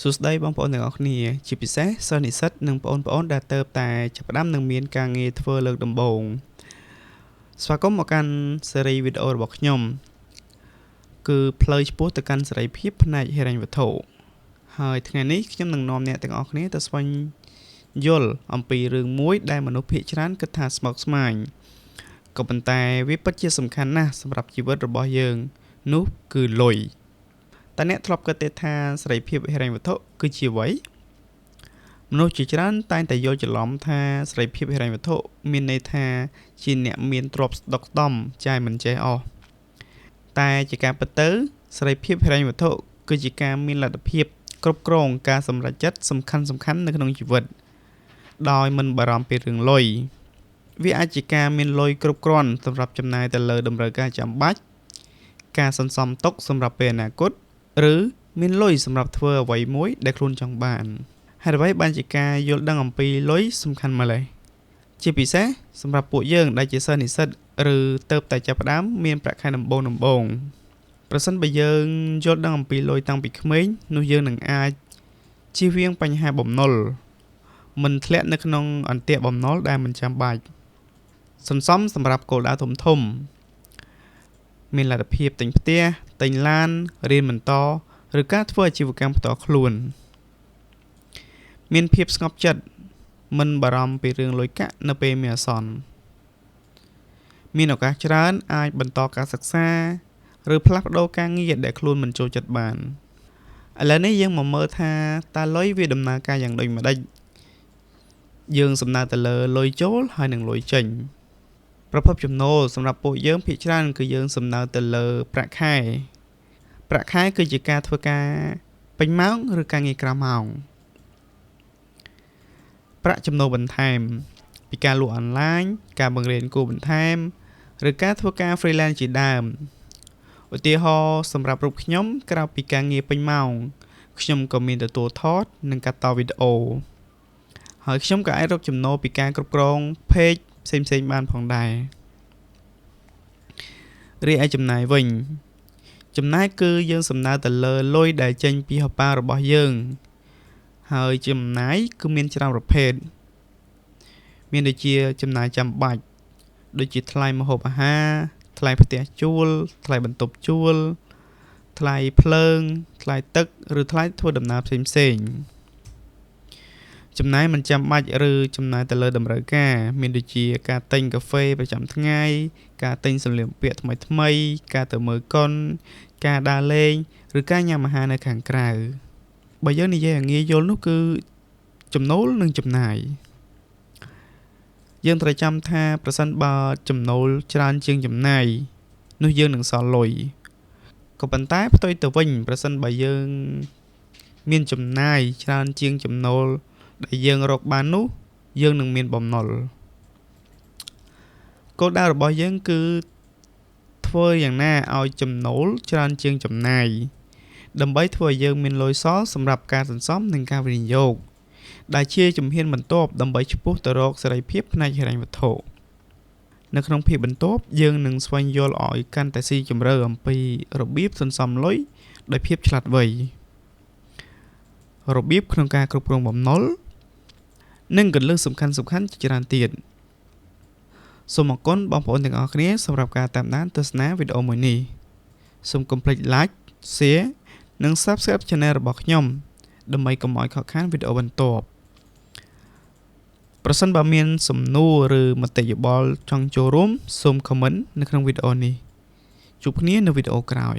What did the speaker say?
សួស្តីបងប្អូនទាំងអស់គ្នាជាពិសេសសិស្សនិស្សិតនិងបងប្អូនដែលទើបតែចាប់ផ្ដើមនឹងមានការងារធ្វើលើកដំបូងស្វាគមន៍មកកាន់ស៊េរីវីដេអូរបស់ខ្ញុំគឺផ្លូវឆ្ពោះទៅកាន់សេរីភាពផ្នែកហិរញ្ញវត្ថុហើយថ្ងៃនេះខ្ញុំនឹងនាំអ្នកទាំងអស់គ្នាទៅស្វែងយល់អំពីរឿងមួយដែលមនុស្សភាគច្រើនគិតថាស្មុគស្មាញក៏ប៉ុន្តែវាពិតជាសំខាន់ណាស់សម្រាប់ជីវិតរបស់យើងនោះគឺលុយតើអ្នកធ្លាប់គិតទេថាសេរីភាពហិរញ្ញវត្ថុគឺជាអ្វីមនុស្សជាច្រើនតែងតែយល់ច្រឡំថាសេរីភាពហិរញ្ញវត្ថុមានន័យថាជាអ្នកមានទ្រព្យស្ដុកស្ដម្ភចាយមិនចេះអស់តែជាការពិតទៅសេរីភាពហិរញ្ញវត្ថុគឺជាការមានលទ្ធភាពគ្រប់គ្រងការសម្រេចចិត្តសំខាន់ៗនៅក្នុងជីវិតដោយមិនបារម្ភពីរឿងលុយវាអាចជាការមានលុយគ្រប់គ្រាន់សម្រាប់ចំណាយទៅលើតម្រូវការចាំបាច់ការសន្សំទុកសម្រាប់ពេលអនាគតឬមានលុយសម្រាប់ធ្វើអ្វីមួយដែលខ្លួនចង់បានហេតុអ្វីបានជាការយល់ដឹងអំពីលុយសំខាន់ម្ល៉េះជាពិសេសសម្រាប់ពួកយើងដែលជាសិស្សនិស្សិតឬទៅតែចាប់ផ្ដើមមានប្រាក់ខែដំបូងប្រសិនបើយើងយល់ដឹងអំពីលុយតាំងពីក្មេងនោះយើងនឹងអាចជៀសវាងបញ្ហាបំណុលមិនធ្លាក់នៅក្នុងអន្ទាក់បំណុលដែលមិនចាំបាច់សន្សំសម្រាប់គោលដៅធំមានលទ្ធភាពទិញផ្ទះទិញឡានរៀនបន្តឬការធ្វើអាជីវកម្មផ្ទាល់ខ្លួនមានភាពស្ងប់ចិត្តមិនបារម្ភពីរឿងលុយកាក់នៅពេលមានអាសន្នមានឱកាសច្រើនអាចបន្តការសិក្សាឬផ្លាស់ប្ដូរការងារដែលខ្លួនមិនចូលចិត្តបានឥឡូវនេះយើងមកមើលថាតើលុយវាដំណើរការយ៉ាងដូចម្ដេចយើងសំដៅទៅលើលុយចូលហើយនិងលុយចេញប្រភពចំណូលសម្រាប់ពួកយើងភាគច្រើនគឺយើងសំដៅទៅលើប្រាក់ខែគឺជាការធ្វើការពេញម៉ោងឬការងារក្រៅម៉ោងប្រាក់ចំណូលបន្ថែមពីការលក់អនឡាញការបង្រៀនគួរបន្ថែមឬការធ្វើការ freelance ជាដើមឧទាហរណ៍សម្រាប់រូបខ្ញុំក្រៅពីការងារពេញម៉ោងខ្ញុំក៏មានទទួលថតនិងកាត់តវីដេអូហើយខ្ញុំក៏អាចរកចំណូលពីការគ្រប់គ្រង page ផ្សេងៗបានផងដែររីឯចំណាយវិញចំណាយគឺយើងសំដៅទៅលើលុយដែលចេញពីហោប៉ៅរបស់យើងហើយចំណាយគឺមានច្រើនប្រភេទមានដូចជាចំណាយចាំបាច់ដូចជាថ្លៃម្ហូបអាហារថ្លៃផ្ទះជួលថ្លៃបន្ទប់ជួលថ្លៃភ្លើងថ្លៃទឹកឬថ្លៃធ្វើដំណើរផ្សេងចំណាយមិនចាំបាច់ឬចំណាយទៅលើតម្រូវការមានដូចជាការទិញកាហ្វេប្រចាំថ្ងៃការទិញសម្លៀកបំពាក់ថ្មីការទៅមើលកុនការដើរលេងឬការញ៉ាំអាហារនៅខាងក្រៅបើយើងនិយាយឲ្យងាយយល់នោះគឺចំណូលនិងចំណាយយើងត្រូវចាំថាប្រសិនបើចំណូលច្រើនជាងចំណាយនោះយើងនឹងសល់លុយក៏ប៉ុន្តែផ្ទុយទៅវិញប្រសិនបើយើងមានចំណាយច្រើនជាងចំណូលដែលយើងរកបាននោះយើងនឹងមានបំណុលគោលដៅរបស់យើងគឺធ្វើយ៉ាងណាឲ្យចំណូលច្រើនជាងចំណាយដើម្បីធ្វើឲ្យយើងមានលុយសល់សម្រាប់ការសន្សំនិងការវិនិយោគដែលជាជំហានបន្ទាប់ដើម្បីឆ្ពោះទៅរកសេរីភាពផ្នែកហិរញ្ញវត្ថុនៅក្នុងភាពបន្ទាប់យើងនឹងស្វែងយល់ឲ្យកាន់តែស៊ីជម្រៅអំពីរបៀបសន្សំលុយដោយភាពឆ្លាតវៃរបៀបក្នុងការគ្រប់គ្រងបំណុលនិងគន្លឹះសំខាន់ជាច្រើនទៀតសូមអរគុណបងប្អូនទាំងអស់គ្នាសម្រាប់ការតាមដានទស្សនាវីដេអូមួយនេះសូមកុំភ្លេច like share និង subscribe channel របស់ខ្ញុំដើម្បីកុំឲ្យខកខានវីដេអូបន្ទាប់ប្រសិនបើមានសំណួរឬមតិយោបល់ចង់ចូលរួមសូម comment នៅក្នុងវីដេអូនេះជួបគ្នានៅវីដេអូក្រោយ